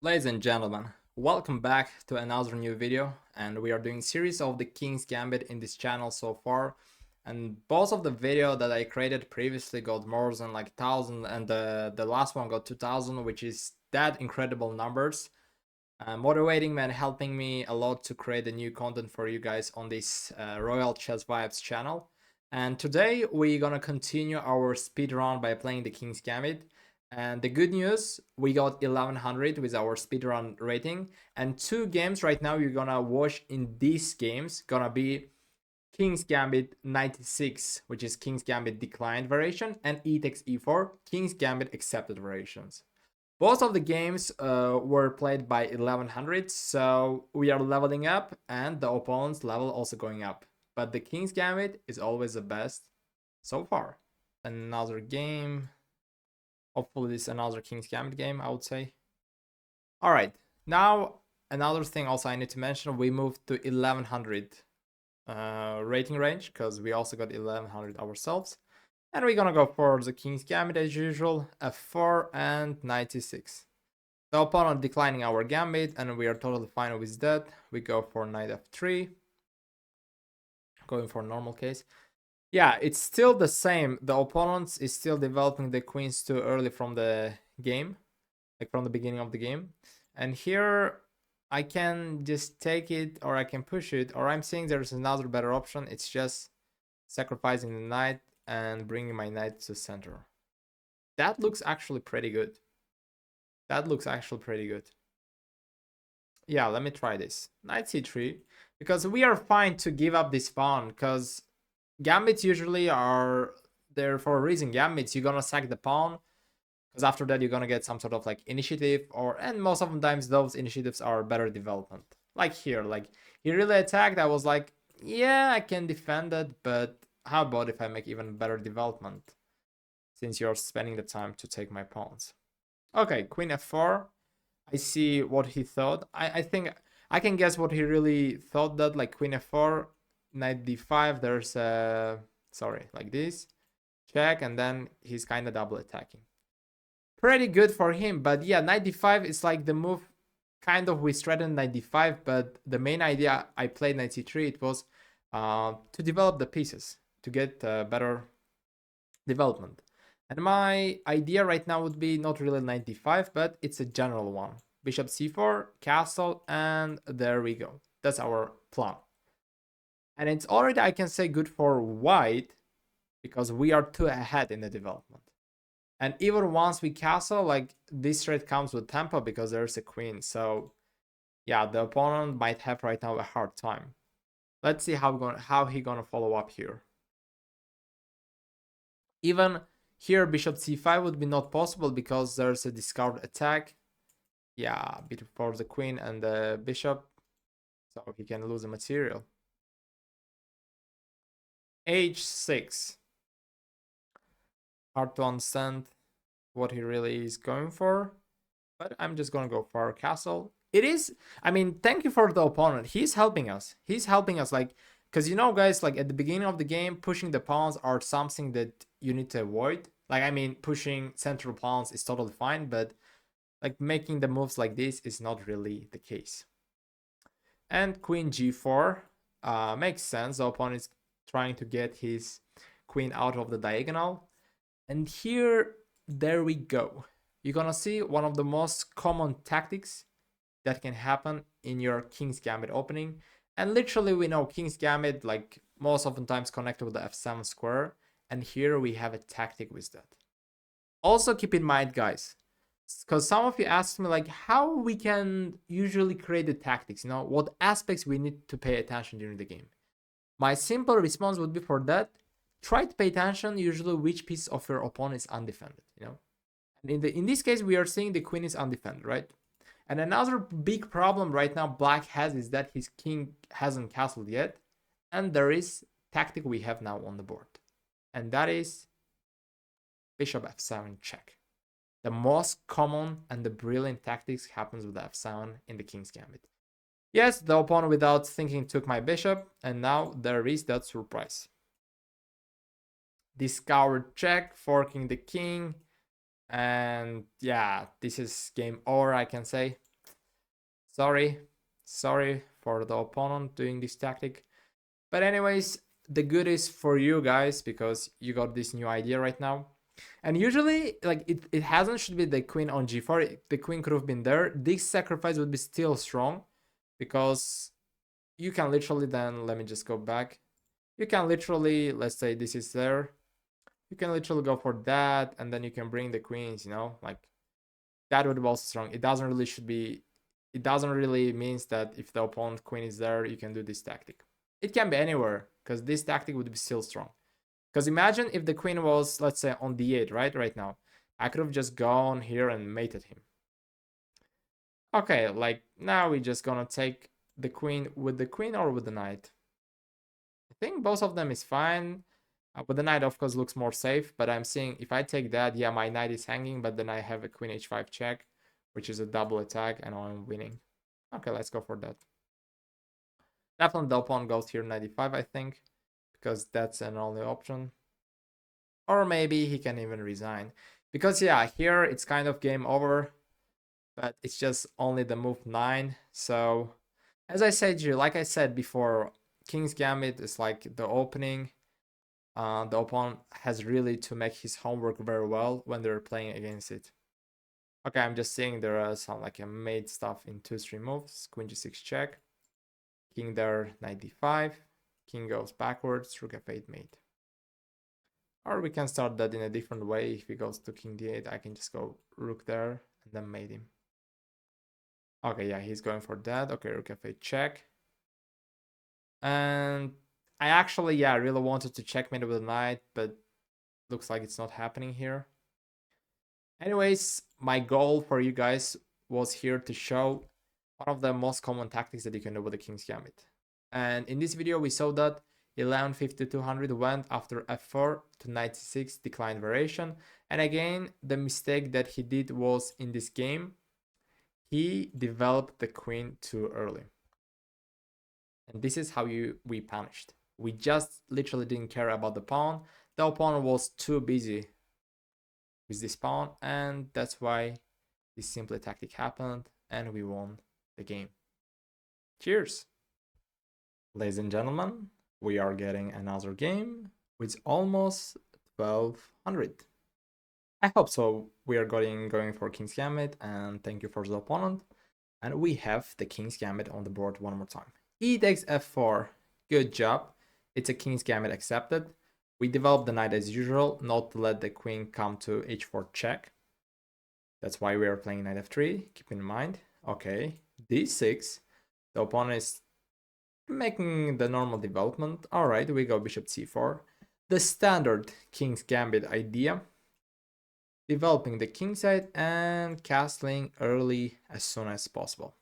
Ladies and gentlemen, welcome back to another new video, and we are doing series of the King's Gambit in this channel so far. And both of the video that I created previously got more than like 1,000, and the last one got 2,000, which is that incredible numbers. Motivating me and helping me a lot to create a new content for you guys on this Royal Chess Vibes channel. And today we're gonna continue our speed run by playing the King's Gambit. And the good news, we got 1100 with our speedrun rating. And two games right now you're gonna watch in these games gonna be King's Gambit 96, which is King's Gambit declined variation, and e takes e4, King's Gambit accepted variations. Both of the games were played by 1100, so we are leveling up and the opponent's level also going up. But the King's Gambit is always the best so far. Another game. Hopefully this is another King's Gambit game, I would say. All right, now another thing also I need to mention, we moved to 1100 rating range because we also got 1100 ourselves. And we're gonna go for the King's Gambit as usual, f4 and 96. The opponent declining our gambit and we are totally fine with that. We go for knight f3, going for normal case. Yeah, it's still the same. The opponent is still developing the queens too early from the game, like from the beginning of the game. And here I can just take it or I can push it, or I'm saying there's another better option. It's just sacrificing the knight and bringing my knight to center. That looks actually pretty good. That looks actually pretty good. Yeah, let me try this. Knight c3, because we are fine to give up this pawn, because gambits usually are there for a reason. Gambits, you're gonna sack the pawn, because after that you're gonna get some sort of like initiative, and most of the times those initiatives are better development. Like here, like he really attacked, I was like, yeah, I can defend it, but how about if I make even better development, since you're spending the time to take my pawns. Okay, queen f4. I see what he thought. I think I can guess what he really thought, that like queen f4, knight d5, there's a, sorry, like this, check, and then he's kind of double attacking. Pretty good for him, but yeah, knight d5 is like the move kind of we threatened knight d5, but the main idea I played knight c3, it was to develop the pieces, to get better development. And my idea right now would be not really knight d5, but it's a general one. Bishop c4, castle, and there we go. That's our plan. And it's already, I can say, good for white, because we are too ahead in the development. And even once we castle, like this trade comes with tempo because there's a queen. So yeah, the opponent might have right now a hard time. Let's see how he gonna follow up here. Even here, bishop c5 would be not possible because there's a discard attack. Yeah, bit for the queen and the bishop, so he can lose the material. h6. Hard to understand what he really is going for, but I'm just gonna go for castle. It is, I mean, thank you for the opponent. He's helping us. He's helping us, like, because you know, guys, like at the beginning of the game, pushing the pawns are something that you need to avoid. Like, I mean, pushing central pawns is totally fine, but like making the moves like this is not really the case. And queen g4 makes sense. The opponent is trying to get his queen out of the diagonal. And here, there we go. You're gonna see one of the most common tactics that can happen in your King's Gambit opening. And literally we know King's Gambit, like most oftentimes connected with the f7 square. And here we have a tactic with that. Also keep in mind, guys, because some of you asked me like how we can usually create the tactics, you know, what aspects we need to pay attention during the game. My simple response would be for that, try to pay attention usually which piece of your opponent is undefended, you know. And in this case, we are seeing the queen is undefended, right? And another big problem right now black has is that his king hasn't castled yet. And there is tactic we have now on the board. And that is bishop f7 check. The most common and the brilliant tactics happens with the f7 in the King's Gambit. Yes, the opponent without thinking took my bishop, and now there is that surprise. Discovered check, forking the king, and yeah, this is game over, I can say. Sorry for the opponent doing this tactic. But anyways, the good is for you guys because you got this new idea right now. And usually, like, it hasn't should be the queen on g4. The queen could have been there. This sacrifice would be still strong because you can literally then, let me just go back. You can literally, let's say this is there. You can literally go for that, and then you can bring the queens, you know, like that would be also strong. It doesn't really means that if the opponent queen is there, you can do this tactic. It can be anywhere because this tactic would be still strong. Because imagine if the queen was, let's say, on d8, right now. I could have just gone here and mated him. Okay, like now we're just gonna take the queen with the queen or with the knight. I think both of them is fine. But the knight, of course, looks more safe. But I'm seeing if I take that, yeah, my knight is hanging, but then I have a queen h5 check, which is a double attack, and I'm winning. Okay, let's go for that. Definitely the opponent goes here knight e5, I think, because that's an only option. Or maybe he can even resign. Because, yeah, here it's kind of game over, but it's just only the move 9. So, as I said, like I said before, King's Gambit is like the opening. The opponent has really to make his homework very well when they're playing against it. Okay, I'm just seeing there are some like a mate stuff in 2-3 moves. Queen g6 check. King there, knight d5. King goes backwards, rook f8 mate. Or we can start that in a different way. If he goes to king d8, I can just go rook there and then mate him. Okay, yeah, he's going for that. Okay, rook f8 check. And I actually, yeah, really wanted to checkmate with a knight, but looks like it's not happening here. Anyways, my goal for you guys was here to show one of the most common tactics that you can do with the King's Gambit. And in this video, we saw that 115200 went after f4 to knight c6, declined variation. And again, the mistake that he did was in this game, he developed the queen too early. And this is how we punished. We just literally didn't care about the pawn. The opponent was too busy with this pawn, and that's why this simple tactic happened, and we won the game. Cheers! Ladies and gentlemen, we are getting another game with almost 1200. I hope so. We are going for King's Gambit, and thank you for the opponent. And we have the King's Gambit on the board one more time. E takes f4. Good job. It's a King's Gambit accepted. We developed the knight as usual, not to let the queen come to h4 check. That's why we are playing knight f3. Keep in mind. Okay, d6. The opponent is making the normal development. All right, we go bishop c4. The standard King's Gambit idea. Developing the king side and castling early as soon as possible.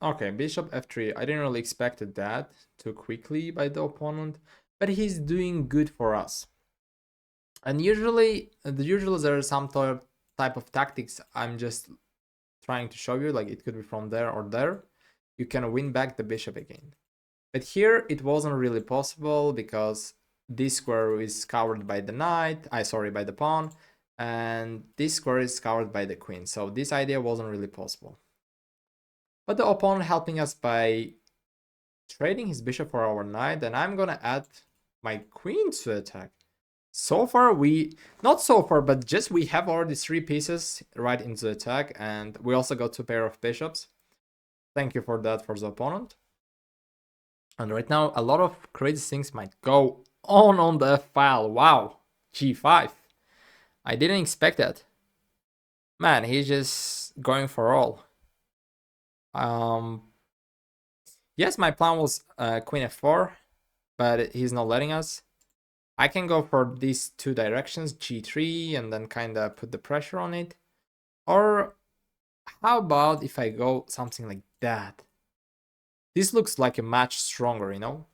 Okay, bishop f3. I didn't really expect that too quickly by the opponent, but he's doing good for us. And usually there are some type of tactics I'm just trying to show you, like it could be from there or there. You can win back the bishop again. But here it wasn't really possible because this square is covered by the knight, by the pawn, and this square is covered by the queen. So this idea wasn't really possible. But the opponent helping us by trading his bishop for our knight, and I'm gonna add my queen to attack. So far not so far, but just we have already 3 pieces right into attack, and we also got 2 pair of bishops. Thank you for that for the opponent. And right now a lot of crazy things might go on the file. Wow, g5. I didn't expect that. Man, he's just going for all. Yes, my plan was queen f4, but he's not letting us. I can go for these 2 directions, g3, and then kind of put the pressure on it. Or how about if I go something like that? This looks like a much stronger, you know?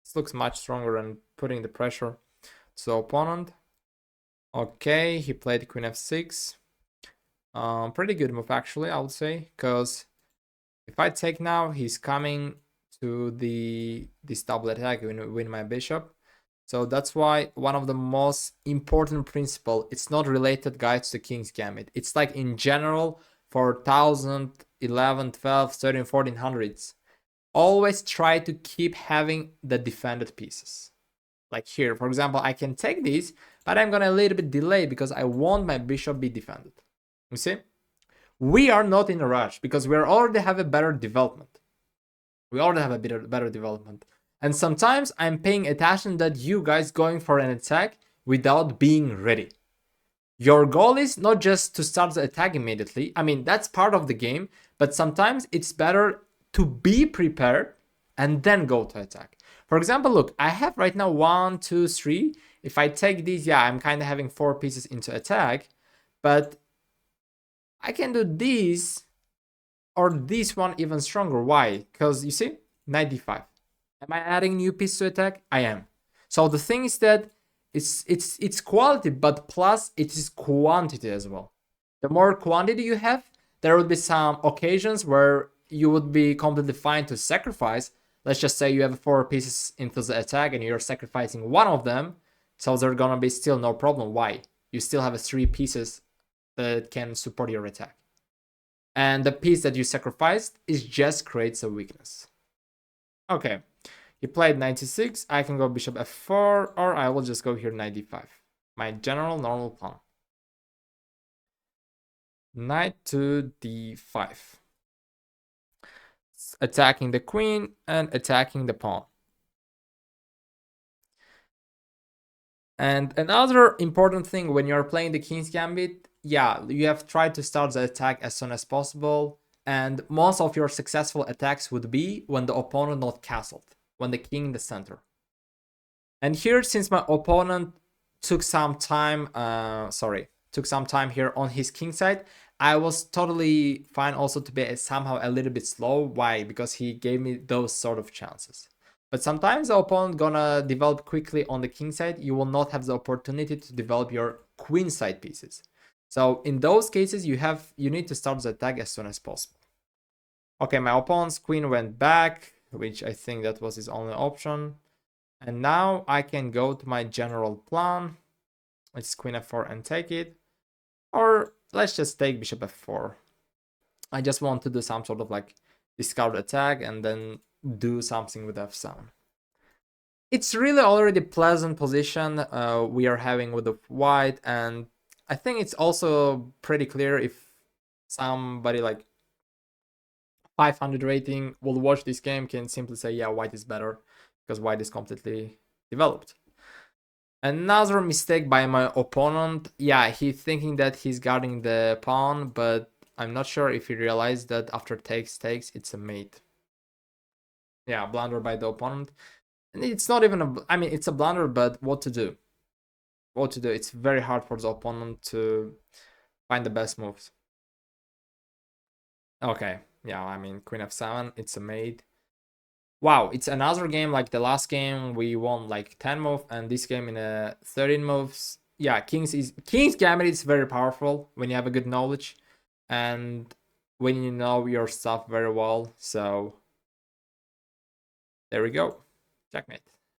This looks much stronger than putting the pressure to the opponent. Okay, he played queen f6. Pretty good move actually, I would say, because if I take now, he's coming to this double attack and win my bishop. So that's why one of the most important principle, it's not related, guys, to King's Gambit. It's like in general for 1000, 11, 12, 13, 1400s. Always try to keep having the defended pieces. Like here, for example, I can take these, but I'm gonna a little bit delay because I want my bishop be defended. You see? We are not in a rush because we already have a better development. We already have a better development. And sometimes I'm paying attention that you guys going for an attack without being ready. Your goal is not just to start the attack immediately. I mean, that's part of the game, but sometimes it's better to be prepared and then go to attack. For example, look, I have right now 1, 2, 3. If I take these, yeah, I'm kind of having 4 pieces into attack, but I can do these or this one even stronger. Why? Because you see, 95. Am I adding new piece to attack? I am. So the thing is that it's quality, but plus it is quantity as well. The more quantity you have, there will be some occasions where you would be completely fine to sacrifice. Let's just say you have 4 pieces into the attack and you're sacrificing one of them, so they're gonna be still no problem. Why? You still have 3 pieces that can support your attack. And the piece that you sacrificed is just creates a weakness. Okay, he played 96. I can go bishop f4, or I will just go here 95. My general normal pawn. Knight to d5. Attacking the queen and attacking the pawn. And another important thing when you're playing the King's Gambit, yeah, you have tried to start the attack as soon as possible. And most of your successful attacks would be when the opponent not castled, when the king in the center. And here, since my opponent took some time, here on his king side, I was totally fine also to be somehow a little bit slow. Why? Because he gave me those sort of chances. But sometimes the opponent gonna develop quickly on the king side. You will not have the opportunity to develop your queen side pieces. So in those cases, you need to start the attack as soon as possible. Okay, my opponent's queen went back, which I think that was his only option. And now I can go to my general plan. It's queen f4 and take it. Or let's just take bishop f4. I just want to do some sort of like discard attack and then do something with f7. It's really already pleasant position we are having with the white, and I think it's also pretty clear if somebody like 500 rating will watch this game can simply say, yeah, white is better because white is completely developed. Another mistake by my opponent, yeah, he's thinking that he's guarding the pawn, but I'm not sure if he realized that after takes, it's a mate. Yeah, blunder by the opponent. And it's not even I mean, it's a blunder, but what to do? What to do? It's very hard for the opponent to find the best moves. Okay, yeah, I mean, queen f7, it's a mate. Wow, it's another game like the last game we won like 10 moves, and this game in a 13 moves. Yeah, King's Gambit is very powerful when you have a good knowledge and when you know your stuff very well. So there we go. Checkmate.